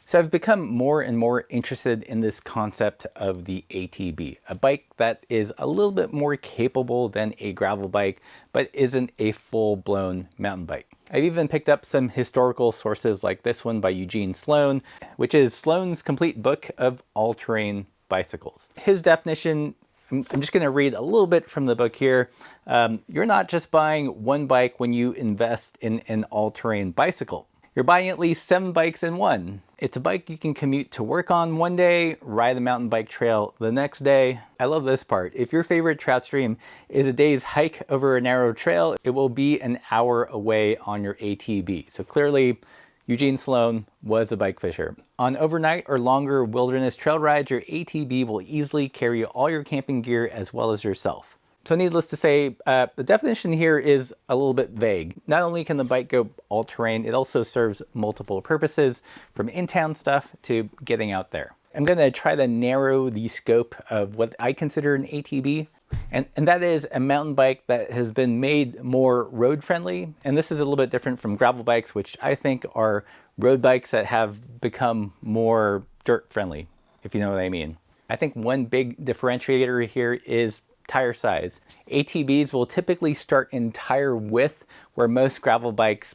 So I've become more and more interested in this concept of the ATB, a bike that is a little bit more capable than a gravel bike, but isn't a full-blown mountain bike. I've even picked up some historical sources like this one by Eugene Sloan, which is Sloan's complete book of all-terrain bicycles. His definition, I'm just going to read a little bit from the book here. You're not just buying one bike when you invest in an all-terrain bicycle. You're buying at least 7 bikes in one. It's a bike you can commute to work on one day, ride a mountain bike trail the next day. I love this part. If your favorite trout stream is a day's hike over a narrow trail, it will be an hour away on your ATB. So clearly, Eugene Sloan was a bike fisher. On overnight or longer wilderness trail rides, your ATB will easily carry all your camping gear as well as yourself. So needless to say, the definition here is a little bit vague. Not only can the bike go all-terrain, it also serves multiple purposes, from in-town stuff to getting out there. I'm going to try to narrow the scope of what I consider an ATB, and that is a mountain bike that has been made more road-friendly. And this is a little bit different from gravel bikes, which I think are road bikes that have become more dirt-friendly, if you know what I mean. I think one big differentiator here is tire size. ATBs will typically start in tire width where most gravel bikes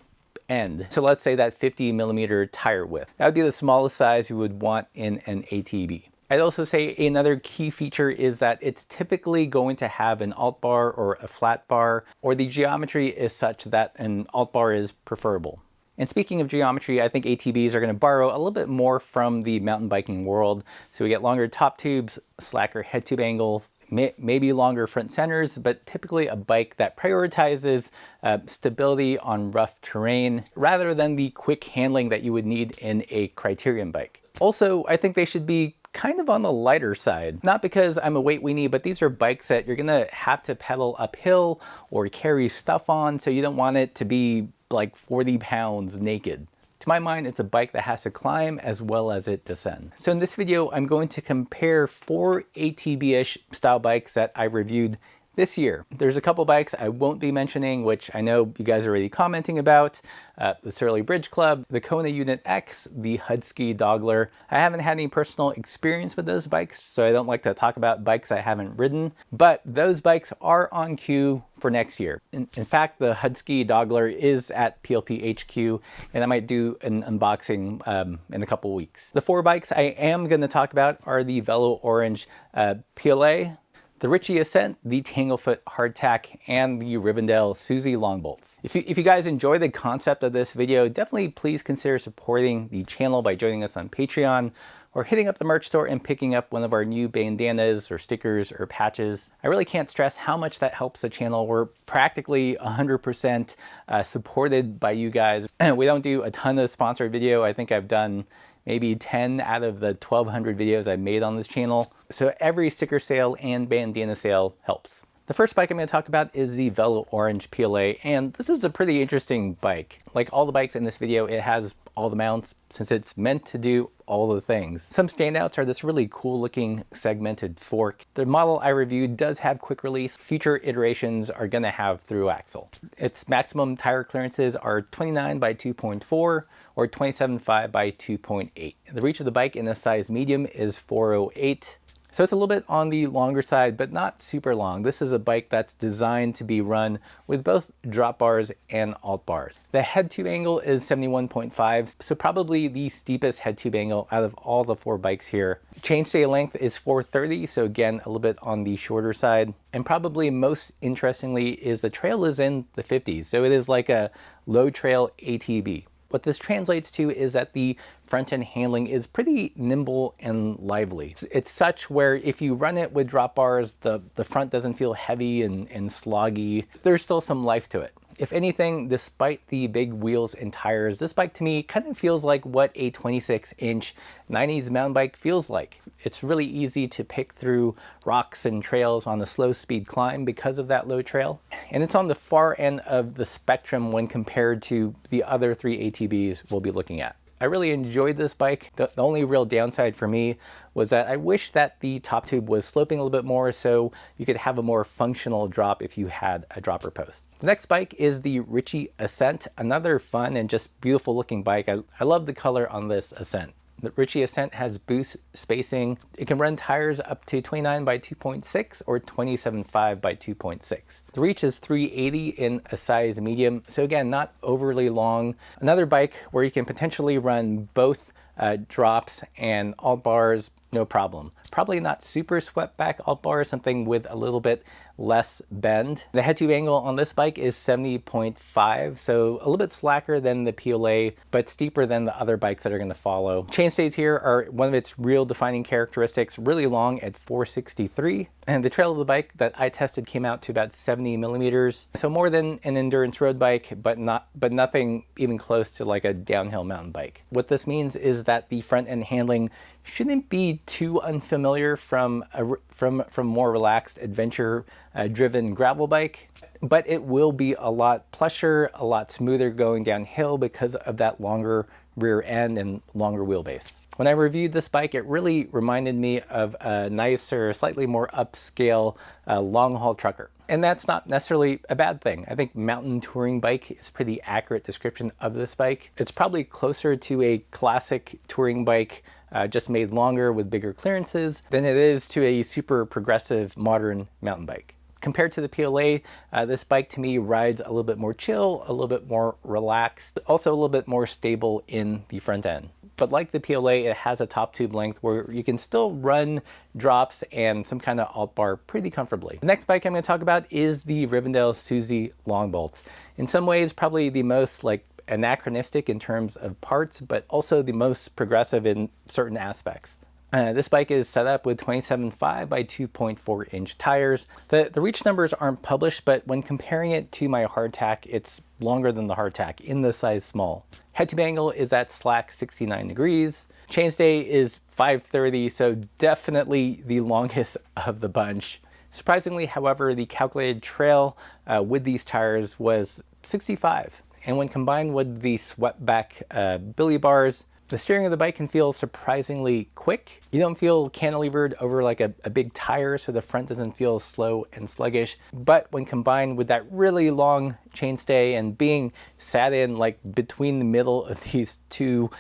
end. So let's say that 50mm tire width. That would be the smallest size you would want in an ATB. I'd also say another key feature is that it's typically going to have an alt bar or a flat bar, or the geometry is such that an alt bar is preferable. And speaking of geometry, I think ATBs are going to borrow a little bit more from the mountain biking world. So we get longer top tubes, slacker head tube angles, maybe longer front centers, but typically a bike that prioritizes stability on rough terrain rather than the quick handling that you would need in a Criterium bike. Also, I think they should be kind of on the lighter side. Not because I'm a weight weenie, but these are bikes that you're gonna have to pedal uphill or carry stuff on, so you don't want it to be like 40 pounds naked. To my mind, it's a bike that has to climb as well as it descend. So in this video, I'm going to compare 4 ATB-ish style bikes that I reviewed this year. There's a couple bikes I won't be mentioning, which I know you guys are already commenting about. The Surly Bridge Club, the Kona Unit X, the Husky Dogler. I haven't had any personal experience with those bikes, so I don't like to talk about bikes I haven't ridden, but those bikes are on queue for next year. In fact, the Husky Dogler is at PLP HQ, and I might do an unboxing in a couple weeks. The 4 bikes I am going to talk about are the Velo Orange Piolet, the Ritchey Ascent, the Tanglefoot Hardtack, and the Rivendell Suzy long bolts. If you guys enjoy the concept of this video, definitely please consider supporting the channel by joining us on Patreon or hitting up the merch store and picking up one of our new bandanas or stickers or patches. I really can't stress how much that helps the channel. We're practically 100% supported by you guys. We don't do a ton of sponsored video. I think I've done maybe 10 out of the 1,200 videos I've made on this channel. So every sticker sale and bandana sale helps. The first bike I'm going to talk about is the Velo Orange Piolet, and this is a pretty interesting bike. Like all the bikes in this video, it has all the mounts since it's meant to do all the things. Some standouts are this really cool looking segmented fork. The model I reviewed does have quick release. Future iterations are going to have through axle. Its maximum tire clearances are 29 by 2.4 or 27.5 by 2.8. The reach of the bike in a size medium is 408. So it's a little bit on the longer side, but not super long. This is a bike that's designed to be run with both drop bars and alt bars. The head tube angle is 71.5, so probably the steepest head tube angle out of all the 4 bikes here. Chainstay length is 430, so again, a little bit on the shorter side. And probably most interestingly is the trail is in the 50s, so it is like a low trail ATB. What this translates to is that the front end handling is pretty nimble and lively. It's such where if you run it with drop bars, the front doesn't feel heavy and sloggy. There's still some life to it. If anything, despite the big wheels and tires, this bike to me kind of feels like what a 26-inch 90s mountain bike feels like. It's really easy to pick through rocks and trails on a slow speed climb because of that low trail. And it's on the far end of the spectrum when compared to the other 3 ATBs we'll be looking at. I really enjoyed this bike. The only real downside for me was that I wish that the top tube was sloping a little bit more so you could have a more functional drop if you had a dropper post. The next bike is the Ritchey Ascent, another fun and just beautiful looking bike. I love the color on this Ascent. The Ritchey Ascent has boost spacing. It can run tires up to 29 by 2.6 or 27.5 by 2.6. The reach is 380 in a size medium, so again, not overly long. Another bike where you can potentially run both drops and alt bars, no problem. Probably not super swept back alt bars, something with a little bit less bend. The head tube angle on this bike is 70.5, so a little bit slacker than the Piolet, but steeper than the other bikes that are going to follow. Chainstays here are one of its real defining characteristics, really long at 463. And the trail of the bike that I tested came out to about 70 millimeters. So more than an endurance road bike, but nothing even close to like a downhill mountain bike. What this means is that the front end handling shouldn't be too unfamiliar from more relaxed adventure driven gravel bike, but it will be a lot plusher, a lot smoother going downhill because of that longer rear end and longer wheelbase. When I reviewed this bike, it really reminded me of a nicer, slightly more upscale long haul trucker. And that's not necessarily a bad thing. I think mountain touring bike is a pretty accurate description of this bike. It's probably closer to a classic touring bike, just made longer with bigger clearances, than it is to a super progressive modern mountain bike. Compared to the Piolet, this bike to me rides a little bit more chill, a little bit more relaxed, also a little bit more stable in the front end. But like the Piolet, it has a top tube length where you can still run drops and some kind of alt bar pretty comfortably. The next bike I'm going to talk about is the Rivendell Suzy long bolts. In some ways, probably the most anachronistic in terms of parts, but also the most progressive in certain aspects. This bike is set up with 27.5 by 2.4 inch tires. The reach numbers aren't published, but when comparing it to my hardtack, it's longer than the hardtack in the size small. Head tube angle is at slack 69 degrees. Chainstay is 530, so definitely the longest of the bunch. Surprisingly, however, the calculated trail with these tires was 65. And when combined with the swept back billy bars, the steering of the bike can feel surprisingly quick. You don't feel cantilevered over like a big tire, so the front doesn't feel slow and sluggish. But when combined with that really long chainstay and being sat in like between the middle of these two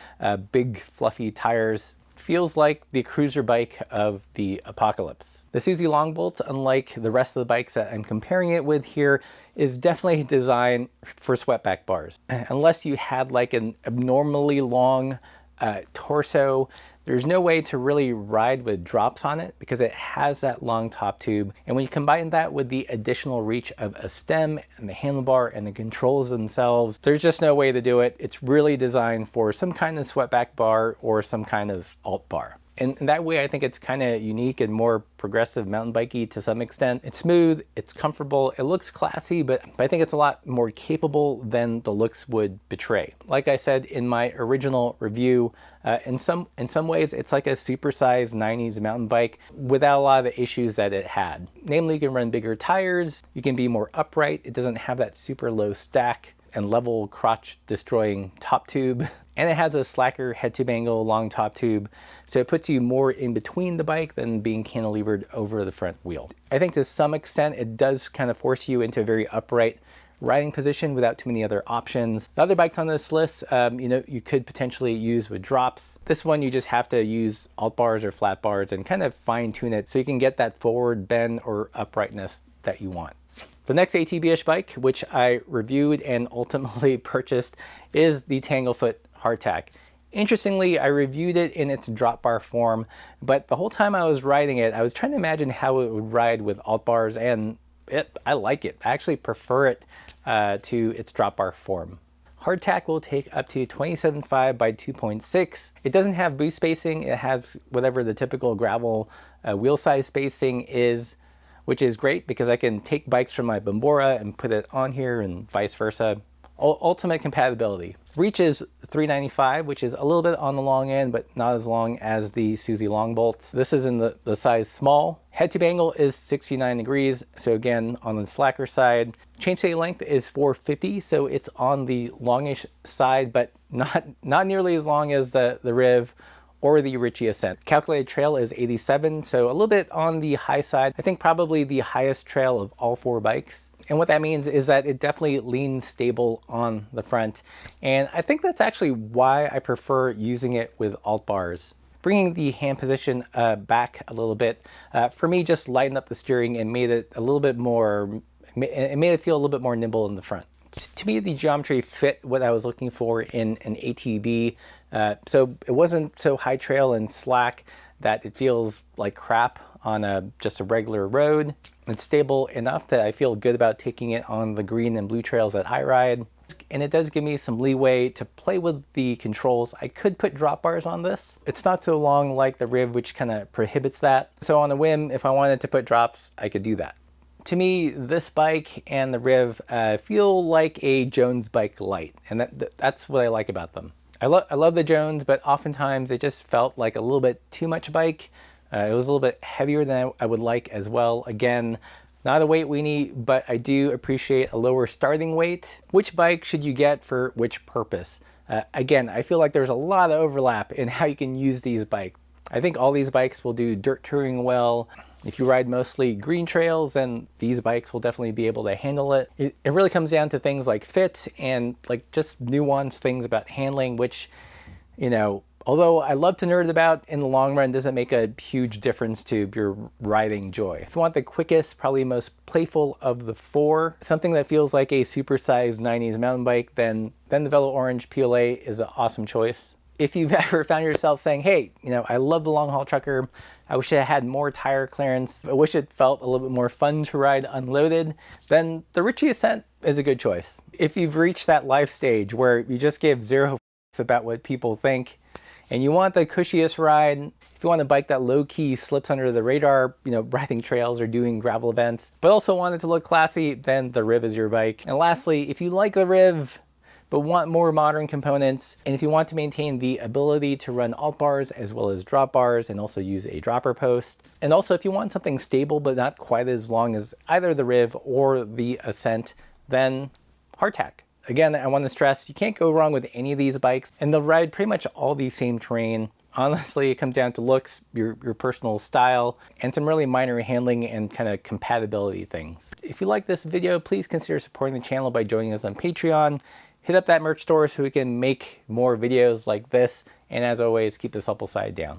big fluffy tires, feels like the cruiser bike of the apocalypse. The Suzy Longbolt, unlike the rest of the bikes that I'm comparing it with here, is definitely designed for swept-back bars. Unless you had like an abnormally long torso, there's no way to really ride with drops on it because it has that long top tube. And when you combine that with the additional reach of a stem and the handlebar and the controls themselves, there's just no way to do it. It's really designed for some kind of swept-back bar or some kind of alt bar. And that way, I think it's kind of unique and more progressive mountain bikey to some extent. It's smooth, it's comfortable, it looks classy, but I think it's a lot more capable than the looks would betray. Like I said in my original review, in some ways, it's like a supersized 90s mountain bike without a lot of the issues that it had. Namely, you can run bigger tires, you can be more upright, it doesn't have that super low stack and level crotch destroying top tube. And it has a slacker head tube angle, long top tube, so it puts you more in between the bike than being cantilevered over the front wheel. I think to some extent it does kind of force you into a very upright riding position without too many other options. The other bikes on this list, you could potentially use with drops. This one you just have to use alt bars or flat bars and kind of fine tune it so you can get that forward bend or uprightness that you want. The next ATB-ish bike, which I reviewed and ultimately purchased, is the Tanglefoot Hardtack. Interestingly, I reviewed it in its drop bar form, but the whole time I was riding it, I was trying to imagine how it would ride with alt bars, and I like it. I actually prefer it to its drop bar form. Hardtack will take up to 27.5 by 2.6. It doesn't have boost spacing. It has whatever the typical gravel wheel size spacing is, which is great because I can take bikes from my Bambora and put it on here and vice versa. Ultimate compatibility. Reach is 395, which is a little bit on the long end, but not as long as the Suzy Longbolt. This is in the size small. Head tube angle is 69 degrees, so again, on the slacker side. Chainstay length is 450, so it's on the longish side, but not nearly as long as the Riv or the Ritchey Ascent. Calculated trail is 87, so a little bit on the high side. I think probably the highest trail of all four bikes. And what that means is that it definitely leans stable on the front. And I think that's actually why I prefer using it with alt bars. Bringing the hand position back a little bit, for me, just lightened up the steering and made it a little bit more, it made it feel a little bit more nimble in the front. To me, the geometry fit what I was looking for in an ATB. So it wasn't so high trail and slack that it feels like crap on just a regular road. It's stable enough that I feel good about taking it on the green and blue trails that I ride. And it does give me some leeway to play with the controls. I could put drop bars on this. It's not so long like the Riv, which kind of prohibits that. So on a whim, if I wanted to put drops, I could do that. To me, this bike and the Riv feel like a Jones bike light, and that's what I like about them. I love the Jones, but oftentimes it just felt like a little bit too much bike. It was a little bit heavier than I would like as well. Again, not a weight weenie, but I do appreciate a lower starting weight. Which bike should you get for which purpose? Again, I feel like there's a lot of overlap in how you can use these bikes. I think all these bikes will do dirt touring well. If you ride mostly green trails, then these bikes will definitely be able to handle it. It really comes down to things like fit and like just nuanced things about handling, which, you know, although I love to nerd about, in the long run doesn't make a huge difference to your riding joy. If you want the quickest, probably most playful of the four, something that feels like a supersized 90s mountain bike, then the Velo Orange Piolet is an awesome choice. If you've ever found yourself saying, hey, you know, I love the long haul trucker, I wish it had more tire clearance, I wish it felt a little bit more fun to ride unloaded, then the Ritchey Ascent is a good choice. If you've reached that life stage where you just give zero f***s about what people think, and you want the cushiest ride, if you want a bike that low-key slips under the radar, you know, riding trails or doing gravel events, but also want it to look classy, then the Riv is your bike. And lastly, if you like the Riv, but want more modern components, and if you want to maintain the ability to run alt bars as well as drop bars and also use a dropper post, and also if you want something stable but not quite as long as either the Riv or the Ascent, then Hardtack. Again, I want to stress, you can't go wrong with any of these bikes, and they'll ride pretty much all the same terrain. Honestly, it comes down to looks, your personal style, and some really minor handling and kind of compatibility things. If you like this video, please consider supporting the channel by joining us on Patreon. Hit up that merch store so we can make more videos like this, and as always, keep the supple side down.